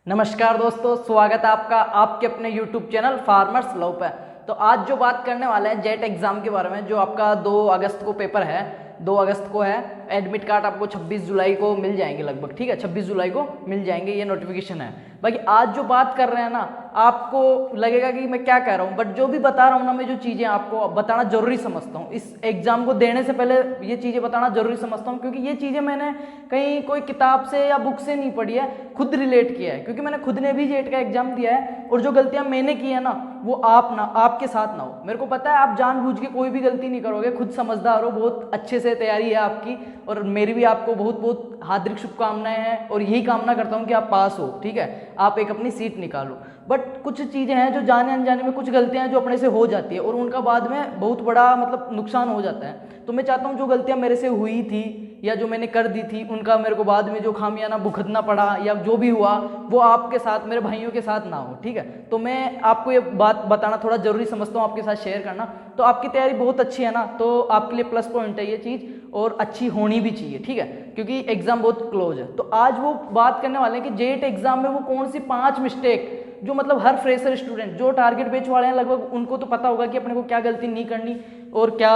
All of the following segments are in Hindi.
नमस्कार दोस्तों, स्वागत है आपका आपके अपने YouTube चैनल फार्मर्स लव पे। तो आज जो बात करने वाले हैं जेट एग्ज़ाम के बारे में, जो आपका 2 अगस्त को पेपर है, 2 अगस्त को है। एडमिट कार्ड आपको 26 जुलाई को मिल जाएंगे लगभग, ठीक है, 26 जुलाई को मिल जाएंगे, ये नोटिफिकेशन है। बाकी आज जो बात कर रहे हैं ना, आपको लगेगा कि मैं क्या कह रहा हूँ, बट जो भी बता रहा हूँ ना, मैं जो चीज़ें आपको बताना जरूरी समझता हूँ, इस एग्ज़ाम को देने से पहले ये चीज़ें बताना जरूरी समझता हूँ, क्योंकि ये चीज़ें मैंने कहीं कोई किताब से या बुक से नहीं पढ़ी है, खुद रिलेट किया है, क्योंकि मैंने खुद ने भी जेट का एग्जाम दिया है। और जो गलतियां मैंने की है ना, वो आपके साथ ना हो। मेरे को पता है आप जानबूझ के कोई भी गलती नहीं करोगे, खुद समझदार हो, बहुत अच्छे से तैयारी है आपकी, और मेरी भी आपको बहुत बहुत हार्दिक शुभकामनाएं हैं, और यही कामना करता हूं कि आप पास हो, ठीक है, आप एक अपनी सीट निकालो। बट कुछ चीज़ें हैं जो जाने अनजाने में, कुछ गलतियां जो अपने से हो जाती है और उनका बाद में बहुत बड़ा मतलब नुकसान हो जाता है। तो मैं चाहता हूँ जो गलतियां मेरे से हुई थी या जो मैंने कर दी थी, उनका मेरे को बाद में जो खामियाना भुगतना पड़ा या जो भी हुआ, वो आपके साथ, मेरे भाइयों के साथ ना हो, ठीक है। तो मैं आपको ये बात बताना थोड़ा जरूरी समझता हूँ, आपके साथ शेयर करना। तो आपकी तैयारी बहुत अच्छी है ना, तो आपके लिए प्लस पॉइंट है ये चीज़, और अच्छी होनी भी चाहिए, ठीक है, क्योंकि एग्जाम बहुत क्लोज है। तो आज वो बात करने वाले हैं कि जेट एग्जाम में वो कौन सी 5 मिस्टेक जो मतलब हर फ्रेशर स्टूडेंट जो टारगेट बेच वाले हैं लगभग, उनको तो पता होगा कि अपने को क्या गलती नहीं करनी और क्या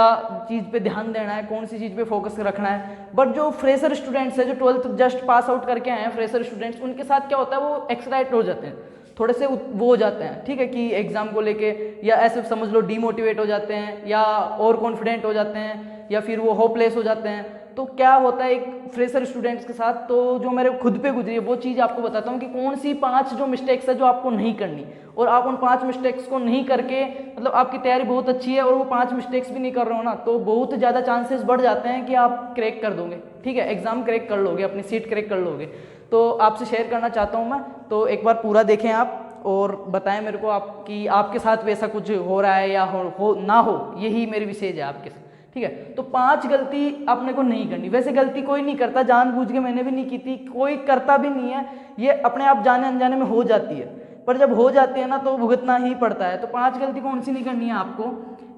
चीज़ पे ध्यान देना है, कौन सी चीज़ पे फोकस रखना है। बट जो फ्रेशर स्टूडेंट्स है, जो 12th जस्ट पास आउट करके आए हैं फ्रेशर स्टूडेंट्स, उनके साथ क्या होता है, वो एक्साइट हो जाते हैं, थोड़े से वो हो जाते हैं, ठीक है, कि एग्जाम को लेके, या ऐसे समझ लो डीमोटिवेट हो जाते हैं, या ओवर कॉन्फिडेंट हो जाते हैं, या फिर वो होपलेस हो जाते हैं। तो क्या होता है एक फ्रेशर स्टूडेंट्स के साथ, तो जो मेरे खुद पे गुजरी है वो चीज़ आपको बताता हूँ कि कौन सी 5 जो मिस्टेक्स है जो आपको नहीं करनी, और आप उन 5 मिस्टेक्स को नहीं करके, मतलब आपकी तैयारी बहुत अच्छी है और वो 5 मिस्टेक्स भी नहीं कर रहे हो ना, तो बहुत ज़्यादा चांसेस बढ़ जाते हैं कि आप क्रैक कर दोगे, ठीक है, एग्जाम क्रैक कर लोगे, अपनी सीट क्रैक कर लोगे। तो आपसे शेयर करना चाहता हूँ मैं, तो एक बार पूरा देखें आप और बताएं मेरे को आपकी आपके साथ वैसा कुछ हो रहा है या हो ना हो, यही मेरी विशेष है आपके साथ, ठीक है। तो 5 गलती आपने को नहीं करनी। वैसे गलती कोई नहीं करता, जानबूझ के मैंने भी नहीं की थी, कोई करता भी नहीं है, ये अपने आप जाने अनजाने में हो जाती है, पर जब हो जाती है ना तो भुगतना ही पड़ता है। तो 5 गलती कौन सी नहीं करनी है आपको,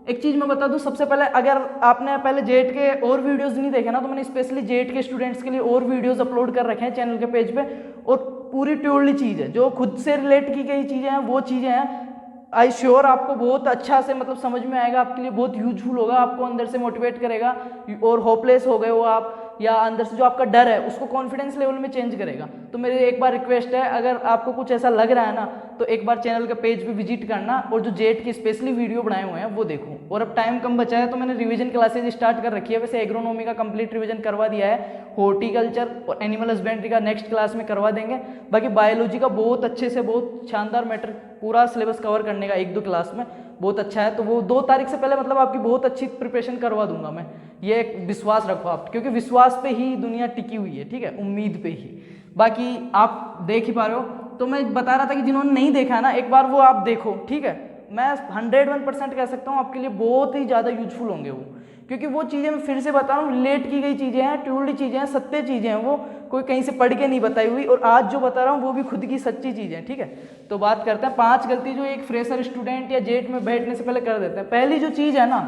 एक चीज़ मैं बता दूं। सबसे पहले, अगर आपने पहले जेट के और वीडियोस नहीं देखे ना, तो मैंने स्पेशली जेट के स्टूडेंट्स के लिए और वीडियोस अपलोड कर रखे हैं चैनल के पेज पे, और पूरी ट्यूरली चीज़ है, जो खुद से रिलेट की गई चीज़ें हैं, वो चीज़ें हैं। आई श्योर आपको बहुत अच्छा से मतलब समझ में आएगा, आपके लिए बहुत यूजफुल होगा, आपको अंदर से मोटिवेट करेगा, और होपलेस हो गए हो आप, या अंदर से जो आपका डर है उसको कॉन्फिडेंस लेवल में चेंज करेगा। तो मेरी एक बार रिक्वेस्ट है, अगर आपको कुछ ऐसा लग रहा है ना, तो एक बार चैनल के पेज पे विजिट करना, और जो जेट की स्पेशली वीडियो बनाए हुए हैं वो देखो। और अब टाइम कम बचा है तो मैंने रिवीजन क्लासेज स्टार्ट कर रखी है। वैसे एग्रोनॉमी का कंप्लीट रिवीजन करवा दिया है, हॉर्टिकल्चर और एनिमल हस्बेंड्री का नेक्स्ट क्लास में करवा देंगे। बाकी बायोलॉजी का बहुत अच्छे से, बहुत शानदार मैटर, पूरा सिलेबस कवर करने का 1-2 क्लास में बहुत अच्छा है। तो वो 2 तारीख से पहले मतलब आपकी बहुत अच्छी प्रिपरेशन करवा दूंगा मैं, ये एक विश्वास रखो आप, क्योंकि विश्वास पे ही दुनिया टिकी हुई है, ठीक है, उम्मीद पे ही। बाकी आप देख ही पा रहे हो, तो मैं बता रहा था कि जिन्होंने नहीं देखा है ना, एक बार वो आप देखो, ठीक है। मैं 101% कह सकता हूँ आपके लिए बहुत ही ज़्यादा यूजफुल होंगे वो, क्योंकि वो चीज़ें मैं फिर से बता रहा हूँ, रिलेट की गई चीज़ें हैं, ट्रूली चीज़ें हैं, सत्य चीज़ें हैं, वो कोई कहीं से पढ़ के नहीं बताई हुई, और आज जो बता रहा हूँ वो भी खुद की सच्ची चीज़ है, ठीक है। तो बात करते हैं 5 गलती जो एक फ्रेशर स्टूडेंट या जेट में बैठने से पहले कर देते हैं। पहली जो चीज़ है ना,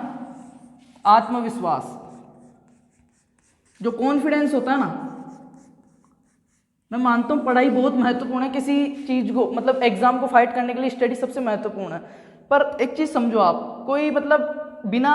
आत्मविश्वास, जो कॉन्फिडेंस होता है ना। मैं मानता हूँ पढ़ाई बहुत महत्वपूर्ण है किसी चीज़ को, मतलब एग्जाम को फाइट करने के लिए स्टडी सबसे महत्वपूर्ण है। पर एक चीज़ समझो, आप कोई मतलब बिना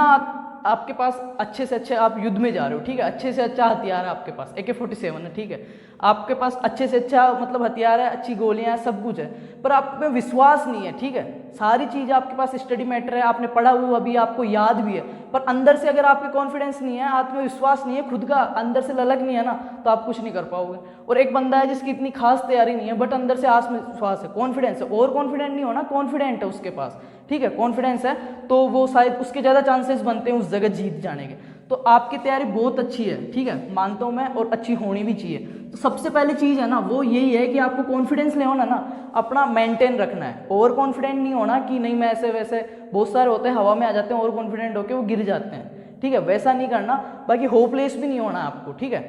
आपके पास अच्छे से अच्छे, आप युद्ध में जा रहे हो, ठीक है, अच्छे से अच्छा हथियार है आपके पास, AK-47 है, ठीक है, आपके पास अच्छे से अच्छा मतलब हथियार है, अच्छी गोलियां हैं, सब कुछ है, पर आप में विश्वास नहीं है, ठीक है। सारी चीज़ आपके पास स्टडी मैटर है, आपने पढ़ा हुआ अभी आपको याद भी है, पर अंदर से अगर आपके कॉन्फिडेंस नहीं है, आत्मविश्वास नहीं है, खुद का अंदर से ललक नहीं है ना, तो आप कुछ नहीं कर पाओगे। और एक बंदा है जिसकी इतनी खास तैयारी नहीं है, बट अंदर से आत्मविश्वास है, कॉन्फिडेंस है, और कॉन्फिडेंट नहीं होना, कॉन्फिडेंट है उसके पास, ठीक है, कॉन्फिडेंस है, तो वो शायद उसके ज़्यादा चांसेस बनते हैं उस जगह जीत जाने के। तो आपकी तैयारी बहुत अच्छी है, ठीक है, मानता हूँ मैं, और अच्छी होनी भी चाहिए। तो सबसे पहली चीज़ है ना, वो यही है कि आपको कॉन्फिडेंस ले होना ना, अपना मेंटेन रखना है। ओवर कॉन्फिडेंट नहीं होना कि नहीं मैं ऐसे वैसे, बहुत सारे होते हैं हवा में आ जाते हैं ओवर कॉन्फिडेंट होकर वो गिर जाते हैं, ठीक है, वैसा नहीं करना। बाकी होपलेस भी नहीं होना आपको, ठीक है,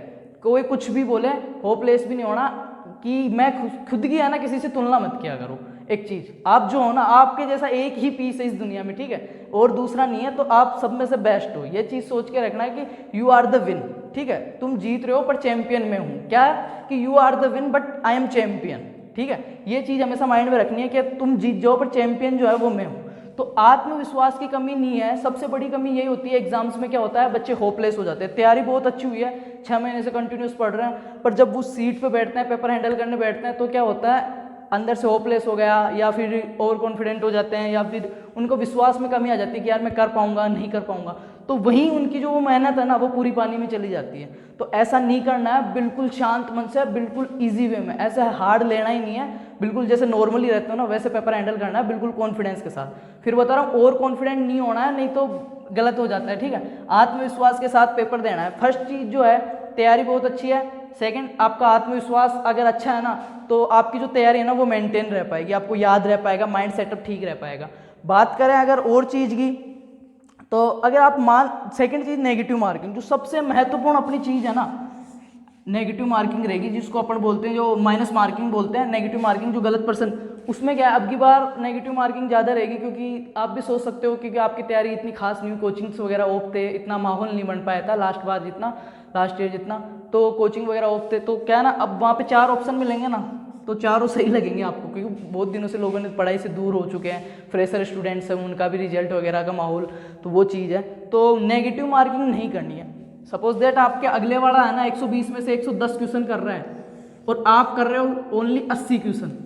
कोई कुछ भी बोले, होपलेस भी नहीं होना कि मैं खुद की है ना किसी से तुलना मत किया करो। एक चीज, आप जो हो ना, आपके जैसा एक ही पीस है इस दुनिया में, ठीक है, और दूसरा नहीं है, तो आप सब में से बेस्ट हो, ये चीज सोच के रखना है कि यू आर द विन, ठीक है, तुम जीत रहे हो पर चैंपियन में हूं, क्या कि you are the win but I am champion, ठीक है, ये चीज़ हमेशा माइंड में रखनी है कि तुम जीत जाओ पर चैंपियन जो है वो मैं हूँ। तो आत्मविश्वास की कमी नहीं है, सबसे बड़ी कमी यही होती है। एग्जाम्स में क्या होता है, बच्चे होपलेस हो जाते हैं, तैयारी बहुत अच्छी हुई है, 6 महीने से कंटिन्यूस पढ़ रहे हैं, पर जब वो सीट पे बैठते हैं, पेपर हैंडल करने बैठते हैं, तो क्या होता है, अंदर से होपलेस हो गया, या फिर ओवर कॉन्फिडेंट हो जाते हैं, या फिर उनको विश्वास में कमी आ जाती है कि यार मैं कर पाऊंगा नहीं कर पाऊंगा, तो वहीं उनकी जो वो मेहनत है ना वो पूरी पानी में चली जाती है। तो ऐसा नहीं करना है, बिल्कुल शांत मन से, बिल्कुल ईजी वे में, ऐसा हार्ड लेना ही नहीं है, बिल्कुल जैसे नॉर्मली रहते हो ना वैसे पेपर हैंडल करना है, बिल्कुल कॉन्फिडेंस के साथ। फिर बता रहा हूँ, ओवर कॉन्फिडेंट नहीं होना है, नहीं तो गलत हो जाता है, ठीक है। आत्मविश्वास के साथ पेपर देना है। फर्स्ट चीज़ जो है, तैयारी बहुत अच्छी है। सेकंड, आपका आत्मविश्वास अगर अच्छा है ना, तो आपकी जो तैयारी है ना वो मेंटेन रह पाएगी, आपको याद रह पाएगा, माइंड सेटअप ठीक रह पाएगा। बात करें अगर और चीज़ की, तो अगर आप सेकंड चीज़ नेगेटिव मार्किंग, जो सबसे महत्वपूर्ण अपनी चीज़ है ना, नेगेटिव मार्किंग रहेगी, जिसको अपन बोलते हैं, जो माइनस मार्किंग बोलते हैं, नेगेटिव मार्किंग जो गलत पर्सन, उसमें क्या है, अब की बार नेगेटिव मार्किंग ज़्यादा रहेगी, क्योंकि आप भी सोच सकते हो क्योंकि आपकी तैयारी इतनी खास नहीं हुई, कोचिंग्स वगैरह ऑफ थे, इतना माहौल नहीं बन पाया था लास्ट ईयर जितना, तो कोचिंग वगैरह ऑफ थे, तो क्या है ना, अब वहाँ पे 4 ऑप्शन मिलेंगे ना, तो चारों सही लगेंगे आपको, क्योंकि बहुत दिनों से लोगों ने पढ़ाई से दूर हो चुके हैं, फ्रेशर स्टूडेंट्स हैं, उनका भी रिजल्ट वगैरह का माहौल, तो वो चीज़ है। तो नेगेटिव मार्किंग नहीं करनी है। सपोज दैट आपके अगले वाला है ना 120 में से 110 क्वेश्चन कर रहा है, और आप कर रहे हो ओनली 80 क्वेश्चन,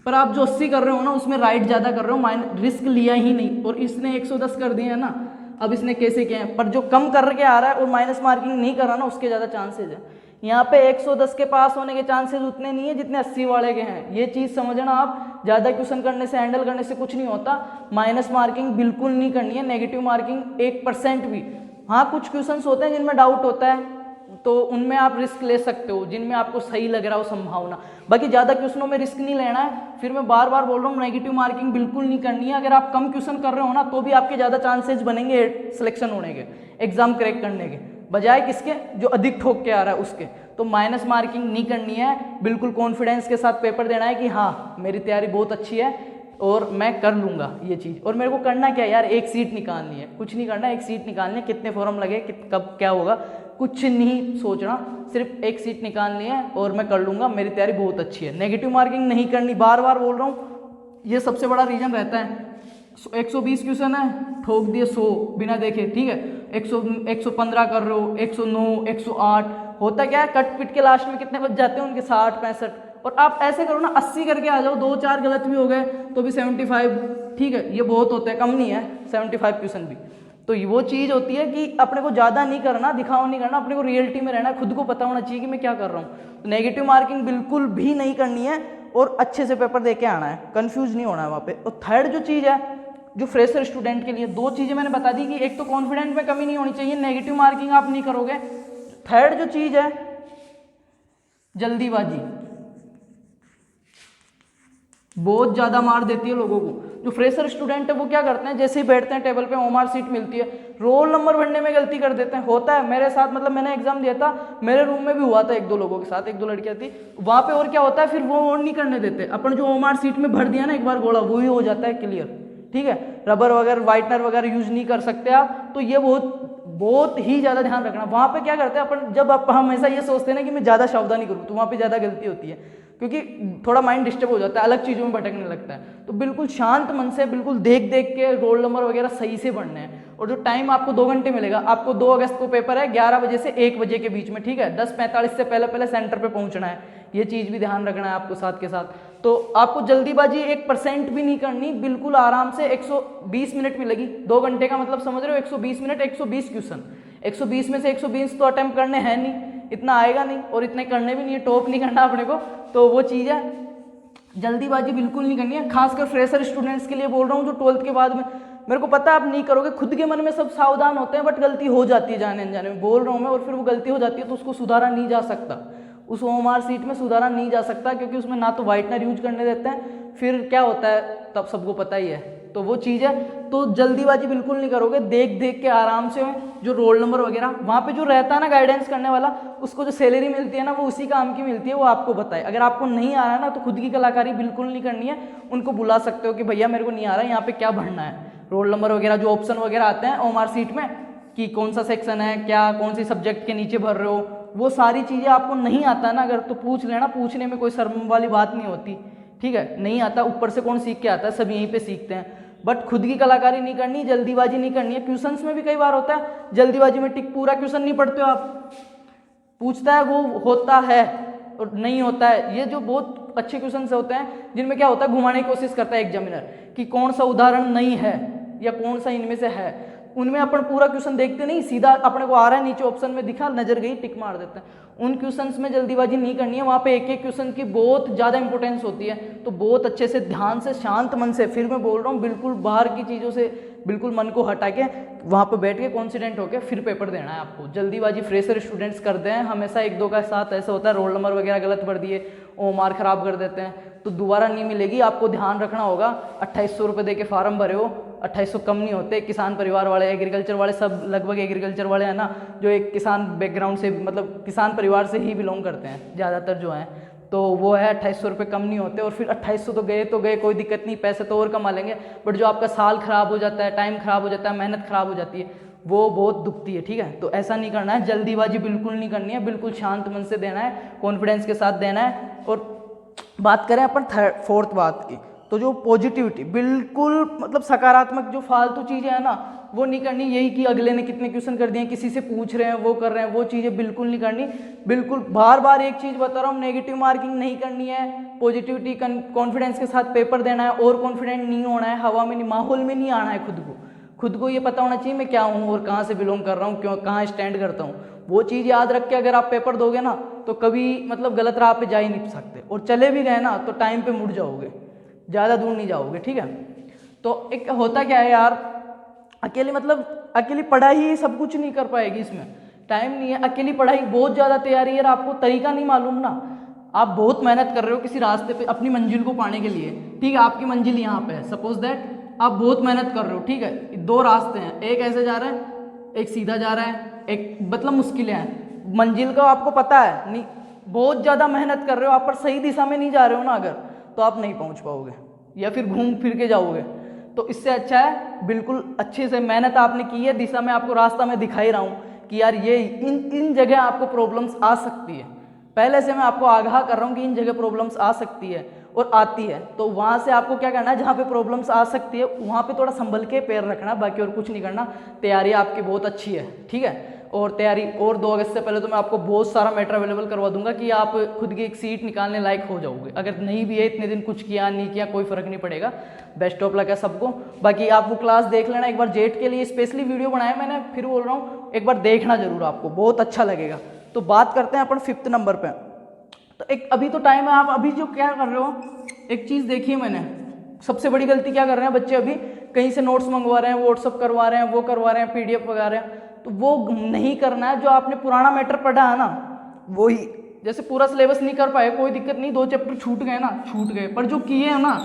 पर आप जो 80 कर रहे हो ना उसमें राइट ज़्यादा कर रहे हो, रिस्क लिया ही नहीं, और इसने 110 कर दिए है ना, अब इसने कैसे किए हैं, पर जो कम करके आ रहा है और माइनस मार्किंग नहीं कर रहा ना, उसके ज़्यादा चांसेज है। यहाँ पे 110 के पास होने के चांसेस उतने नहीं है जितने 80 वाले के हैं, ये चीज़ समझना आप। ज़्यादा क्वेश्चन करने से, हैंडल करने से कुछ नहीं होता। माइनस मार्किंग बिल्कुल नहीं करनी है, नेगेटिव मार्किंग 1% भी। हाँ, कुछ क्वेश्चंस होते हैं जिनमें डाउट होता है, तो उनमें आप रिस्क ले सकते हो, जिनमें आपको सही लग रहा हो संभावना, बाकी ज़्यादा क्वेश्चनों में रिस्क नहीं लेना है। फिर मैं बार बार बोल रहा हूँ, नेगेटिव मार्किंग बिल्कुल नहीं करनी है। अगर आप कम क्वेश्चन कर रहे हो ना, तो भी आपके ज़्यादा चांसेस बनेंगे सिलेक्शन होने के, एग्जाम क्रैक करने के, बजाय किसके, जो अधिक ठोक के आ रहा है उसके। तो माइनस मार्किंग नहीं करनी है, बिल्कुल कॉन्फिडेंस के साथ पेपर देना है कि हाँ मेरी तैयारी बहुत अच्छी है और मैं कर लूँगा ये चीज़। और मेरे को करना क्या है यार, एक सीट निकालनी है, कुछ नहीं करना, एक सीट निकालनी है, कितने फॉर्म लगे, कब क्या होगा, कुछ नहीं सोचना, सिर्फ एक सीट निकालनी है और मैं कर लूँगा, मेरी तैयारी बहुत अच्छी है। नेगेटिव मार्किंग नहीं करनी, बार बार बोल रहा हूँ, ये सबसे बड़ा रीजन रहता है। 120 क्वेश्चन है, ठोक दिए 100 बिना देखे, ठीक है, 115 कर रहे हो, 109, 108, होता क्या है, कट पिट के लास्ट में कितने बच जाते हैं उनके, 60, 65, और आप ऐसे करो ना 80 करके आ जाओ, 2-4 गलत भी हो गए तो भी 75, ठीक है, ये बहुत होता है, कम नहीं है 75 क्वेश्चन भी। तो वो चीज़ होती है कि अपने को ज़्यादा नहीं करना, दिखावा नहीं करना, अपने को रियलिटी में रहना, खुद को पता होना चाहिए कि मैं क्या कर रहा हूँ। तो नेगेटिव मार्किंग बिल्कुल भी नहीं करनी है और अच्छे से पेपर दे के आना है, कन्फ्यूज नहीं होना है वहाँ पे। और थर्ड जो चीज़ है, जो फ्रेशर स्टूडेंट के लिए 2 चीज़ें मैंने बता दी कि एक तो कॉन्फिडेंस में कमी नहीं होनी चाहिए, नेगेटिव मार्किंग आप नहीं करोगे। थर्ड जो चीज़ है, जल्दीबाजी बहुत ज़्यादा मार देती है लोगों को। जो फ्रेशर स्टूडेंट है वो क्या करते हैं, जैसे ही बैठते हैं टेबल पे, ओमार सीट मिलती है, रोल नंबर भरने में गलती कर देते हैं। होता है मेरे साथ, मतलब मैंने एग्जाम दिया था, मेरे रूम में भी हुआ था 1-2 लोगों के साथ, 1-2 लड़कियां थी वहाँ पे। और क्या होता है, फिर वो और नहीं करने देते, अपन जो ओमार सीट में भर दिया ना एक बार घोड़ा, वो ही हो जाता है क्लियर, ठीक है। रबर वगैरह, वाइटनर वगैरह यूज नहीं कर सकते आप, तो ये बहुत ही ज़्यादा ध्यान रखना। वहाँ पे क्या करते हैं अपन, जब आप हमेशा ये सोचते हैं ना कि मैं ज़्यादा सावधानी करूँ, तो वहाँ पे ज़्यादा गलती होती है, क्योंकि थोड़ा माइंड डिस्टर्ब हो जाता है, अलग चीज़ों में भटकने लगता है। तो बिल्कुल शांत मन से, बिल्कुल देख के रोल नंबर वगैरह सही से पढ़ने हैं। और जो टाइम आपको 2 घंटे मिलेगा, आपको 2 अगस्त को पेपर है, 11 बजे से 1 बजे के बीच में, ठीक है, 10:45 से पहले सेंटर पे पहुंचना है, ये चीज़ भी ध्यान रखना है आपको साथ के साथ। तो आपको जल्दीबाजी 1% भी नहीं करनी, बिल्कुल आराम से। 120 मिनट मिलेगी, 2 घंटे का मतलब समझ रहे हो, 120 मिनट, 120 क्वेश्चन, 120 में से 120 तो अटेम्प्ट करने हैं नहीं, इतना आएगा नहीं, और इतने करने भी नहीं है, टॉप नहीं करना अपने को। तो वो चीज़ है, जल्दीबाजी बिल्कुल नहीं करनी है। खासकर फ्रेशर स्टूडेंट्स के लिए बोल रहा हूँ, जो 12th के बाद में, मेरे को पता है आप नहीं करोगे, खुद के मन में सब सावधान होते हैं, बट गलती हो जाती है जाने अनजाने में, बोल रहा हूँ मैं, और फिर वो गलती हो जाती है तो उसको सुधारा नहीं जा सकता, उस ओएमआर सीट में सुधारा नहीं जा सकता, क्योंकि उसमें ना तो वाइटनर यूज करने देते हैं, फिर क्या होता है तब सबको पता ही है। तो वो चीज़ है, तो जल्दीबाजी बिल्कुल नहीं करोगे, देख के आराम से। जो रोल नंबर वगैरह वहाँ पे जो रहता है ना गाइडेंस करने वाला, उसको जो सैलरी मिलती है ना, वो उसी काम की मिलती है, वो आपको बताए। अगर आपको नहीं आ रहा है ना, तो खुद की कलाकारी बिल्कुल नहीं करनी है, उनको बुला सकते हो कि भैया मेरे को नहीं आ रहा है, यहाँ पे क्या भरना है, रोल नंबर वगैरह जो ऑप्शन वगैरह आते हैं ओएमआर सीट में, कि कौन सा सेक्शन है, क्या कौन सी सब्जेक्ट के नीचे भर रहे हो, वो सारी चीज़ें आपको नहीं आता ना अगर, तो पूछ लेना, पूछने में कोई शर्म वाली बात नहीं होती, ठीक है। नहीं आता, ऊपर से कौन सीख के आता है, सब यहीं पे सीखते हैं। बट खुद की कलाकारी नहीं करनी, जल्दीबाजी नहीं करनी है। क्वेश्चंस में भी कई बार होता है जल्दीबाजी में टिक, पूरा क्वेश्चन नहीं पढ़ते हो आप, पूछता है वो होता है और नहीं होता है। ये जो बहुत अच्छे क्वेश्चन होते हैं जिनमें क्या होता है, घुमाने की कोशिश करता है एग्जामिनर कि कौन सा उदाहरण नहीं है या कौन सा इनमें से है। उनमें अपन पूरा क्वेश्चन देखते नहीं, सीधा अपने को आ रहा है नीचे ऑप्शन में दिखा, नजर गई, टिक मार देते हैं। उन क्वेश्चंस में जल्दीबाजी नहीं करनी है, वहाँ पे एक एक क्वेश्चन की बहुत ज़्यादा इंपॉर्टेंस होती है। तो बहुत अच्छे से ध्यान से शांत मन से, फिर मैं बोल रहा हूँ बिल्कुल बाहर की चीज़ों से बिल्कुल मन को हटा के वहाँ पे बैठ के कॉन्फिडेंट होकर फिर पेपर देना है आपको। जल्दीबाजी फ्रेशर स्टूडेंट्स करते हैं हमेशा, एक दो का साथ ऐसा होता है, रोल नंबर वगैरह गलत भर दिए, वो मार्क खराब कर देते हैं, तो दोबारा नहीं मिलेगी। आपको ध्यान रखना होगा, 2800 रुपये दे के फार्म भरे हो, 2800 कम नहीं होते। किसान परिवार वाले, एग्रीकल्चर वाले, सब लगभग एग्रीकल्चर वाले हैं ना, जो एक किसान बैकग्राउंड से, मतलब किसान परिवार से ही बिलोंग करते हैं ज़्यादातर जो हैं, तो वो है 2800 रुपये कम नहीं होते। और फिर 2800 तो गए कोई दिक्कत नहीं, पैसे तो और कमा लेंगे, बट जो आपका साल खराब हो जाता है, टाइम खराब हो जाता है, मेहनत खराब हो जाती है, वो बहुत दुखती है, ठीक है। तो ऐसा नहीं करना है, जल्दीबाजी बिल्कुल नहीं करनी है, बिल्कुल शांत मन से देना है, कॉन्फिडेंस के साथ देना है। और बात करें अपन फोर्थ बात की, तो जो पॉजिटिविटी, बिल्कुल मतलब सकारात्मक, जो फालतू चीज़ें हैं ना वो नहीं करनी। यही कि अगले ने कितने क्वेश्चन कर दिए, किसी से पूछ रहे हैं, वो कर रहे हैं, वो चीज़ें बिल्कुल नहीं करनी। बिल्कुल बार बार एक चीज़ बता रहा हूँ, नेगेटिव मार्किंग नहीं करनी है, पॉजिटिविटी कॉन्फिडेंस के साथ पेपर देना है। और कॉन्फिडेंट नहीं होना है, हवा में नहीं, माहौल में नहीं आना है। खुद को ये पता होना चाहिए मैं क्या हूँ और कहाँ से बिलोंग कर रहा हूँ, क्यों, कहाँ स्टैंड करता हूँ। वो चीज़ याद रख के अगर आप पेपर दोगे ना तो कभी मतलब गलत राह पे जा ही नहीं सकते, और चले भी गए ना तो टाइम पे मुड़ जाओगे, ज़्यादा दूर नहीं जाओगे, ठीक है। तो एक होता क्या है यार, अकेली पढ़ाई ही सब कुछ नहीं कर पाएगी, इसमें टाइम नहीं है। अकेली पढ़ाई बहुत ज़्यादा तैयारी है, आपको तरीका नहीं मालूम ना, आप बहुत मेहनत कर रहे हो किसी रास्ते पे अपनी मंजिल को पाने के लिए, ठीक है। आपकी मंजिल यहाँ पे है, सपोज दैट आप बहुत मेहनत कर रहे हो, ठीक है। दो रास्ते हैं, एक ऐसे जा रहा है, एक सीधा जा रहा है, एक मतलब मुश्किलें हैं। मंजिल का आपको पता है नहीं, बहुत ज़्यादा मेहनत कर रहे हो आप, पर सही दिशा में नहीं जा रहे हो ना अगर, तो आप नहीं पहुँच पाओगे या फिर घूम फिर के जाओगे। तो इससे अच्छा है बिल्कुल अच्छे से मेहनत आपने की है, दिशा में आपको रास्ता मैं दिखा ही रहा हूँ कि यार ये इन जगह आपको प्रॉब्लम्स आ सकती है। पहले से मैं आपको आगाह कर रहा हूँ कि इन जगह प्रॉब्लम्स आ सकती है और आती है, तो वहाँ से आपको क्या करना है, जहाँ पे प्रॉब्लम्स आ सकती है वहाँ पे थोड़ा संभल के पैर रखना, बाकी और कुछ नहीं करना। तैयारी आपकी बहुत अच्छी है, ठीक है। और तैयारी, और 2 अगस्त से पहले तो मैं आपको बहुत सारा मैटर अवेलेबल करवा दूंगा कि आप खुद की एक सीट निकालने लायक हो जाओगे। अगर नहीं भी है, इतने दिन कुछ किया नहीं किया कोई फ़र्क नहीं पड़ेगा, बेस्ट ऑफ लक है सबको। बाकी आप वो क्लास देख लेना एक बार, जेट के लिए स्पेशली वीडियो बनाया मैंने, फिर बोल रहा हूँ एक बार देखना जरूर, आपको बहुत अच्छा लगेगा। तो बात करते हैं अपन 5th नंबर पर। तो एक अभी तो टाइम है, आप अभी जो क्या कर रहे हो, एक चीज़ देखिए मैंने, सबसे बड़ी गलती क्या कर रहे हैं बच्चे, अभी कहीं से नोट्स मंगवा रहे हैं, व्हाट्सअप करवा रहे हैं, वो करवा रहे हैं, PDF मंगा रहे हैं। तो वो नहीं करना है, जो आपने पुराना मैटर पढ़ा है ना वो ही, जैसे पूरा सिलेबस नहीं कर पाए कोई दिक्कत नहीं, 2 चैप्टर छूट गए ना छूट गए, पर जो किए हैं ना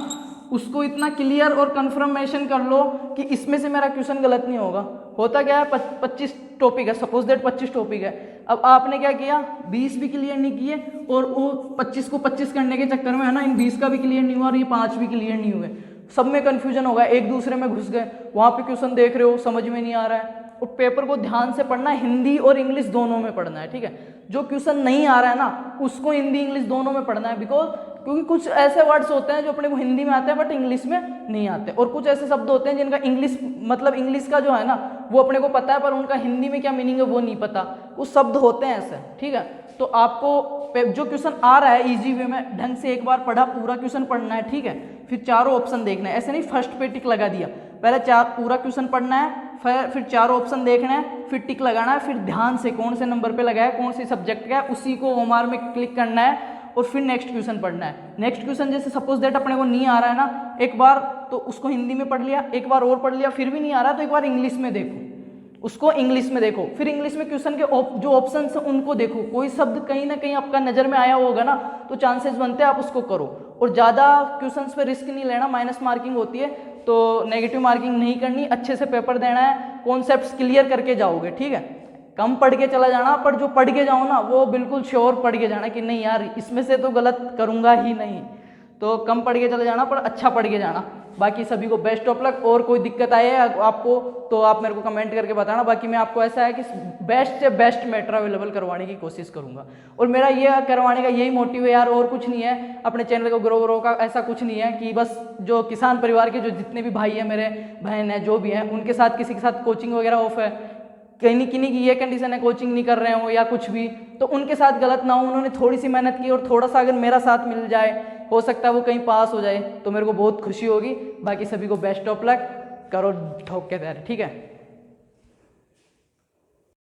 उसको इतना क्लियर और कंफर्मेशन कर लो कि इसमें से मेरा क्वेश्चन गलत नहीं होगा। होता क्या है, 25 टॉपिक है, सपोज दैट 25 टॉपिक है, अब आपने क्या किया, 20 भी क्लियर नहीं किए, और वो 25 को 25 करने के चक्कर में है ना इन 20 का भी क्लियर नहीं हुआ और ये 5 भी क्लियर नहीं हुए, सब में कन्फ्यूजन होगा, एक दूसरे में घुस गए। वहाँ पे क्वेश्चन देख रहे हो समझ में नहीं आ रहा है, और पेपर को ध्यान से पढ़ना है, हिंदी और इंग्लिश दोनों में पढ़ना है, ठीक है। जो क्वेश्चन नहीं आ रहा है ना उसको हिंदी इंग्लिश दोनों में पढ़ना है, क्योंकि कुछ ऐसे वर्ड्स होते हैं जो अपने को हिंदी में आते हैं बट इंग्लिश में नहीं आते, और कुछ ऐसे शब्द होते हैं जिनका इंग्लिश मतलब इंग्लिश का जो है ना वो अपने को पता है पर उनका हिंदी में क्या मीनिंग है वो नहीं पता, कुछ शब्द होते हैं ऐसे, ठीक है। तो आपको जो क्वेश्चन आ रहा है इजी वे में ढंग से एक बार पढ़ा, पूरा क्वेश्चन पढ़ना है, ठीक है। फिर चारों ऑप्शन देखना है, ऐसे नहीं फर्स्ट पे टिक लगा दिया, पहले पूरा क्वेश्चन पढ़ना है, फिर चारों ऑप्शन देखना है, फिर टिक लगाना है, फिर ध्यान से कौन से नंबर पे लगा है, कौन से सब्जेक्ट का है, उसी को ओमार में क्लिक करना है, और फिर नेक्स्ट क्वेश्चन पढ़ना है। नेक्स्ट क्वेश्चन जैसे सपोज दैट अपने को नहीं आ रहा है ना एक बार, तो उसको हिंदी में पढ़ लिया, एक बार और पढ़ लिया, फिर भी नहीं आ रहा तो एक बार इंग्लिश में देखो, उसको इंग्लिश में देखो, फिर इंग्लिश में क्वेश्चन के जो ऑप्शन है उनको देखो, कोई शब्द कहीं ना कहीं आपका नज़र में आया होगा ना तो चांसेस बनते हैं आप उसको करो, और ज़्यादा क्वेश्चंस पे रिस्क नहीं लेना, माइनस मार्किंग होती है, तो नेगेटिव मार्किंग नहीं करनी, अच्छे से पेपर देना है, कॉन्सेप्ट्स क्लियर करके जाओगे, ठीक है। कम पढ़ के चला जाना, पर जो पढ़ के जाओ ना वो बिल्कुल श्योर पढ़ के जाना कि नहीं यार इसमें से तो गलत करूँगा ही नहीं, तो कम पढ़ के चले जाना पर अच्छा पढ़ के जाना। बाकी सभी को बेस्ट ऑफ लक। और कोई दिक्कत आए आपको तो आप मेरे को कमेंट करके बताना। बाकी मैं आपको ऐसा है कि बेस्ट से बेस्ट मैटर अवेलेबल करवाने की कोशिश करूंगा, और मेरा ये करवाने का यही मोटिव है यार, और कुछ नहीं है। अपने चैनल को ग्रो का ऐसा कुछ नहीं है कि बस जो किसान परिवार के जो जितने भी भाई हैं, मेरे बहन हैं, जो भी हैं, उनके साथ किसी के साथ कोचिंग वगैरह ऑफ है, कहीं किन्हीं की ये कंडीशन है कोचिंग नहीं कर रहे हो या कुछ भी, तो उनके साथ गलत ना हो। उन्होंने थोड़ी सी मेहनत की और थोड़ा सा अगर मेरा साथ मिल जाए, हो सकता है वो कहीं पास हो जाए, तो मेरे को बहुत खुशी होगी। बाकी सभी को बेस्ट ऑफ लक, करो ठोक के तैयारी, ठीक है।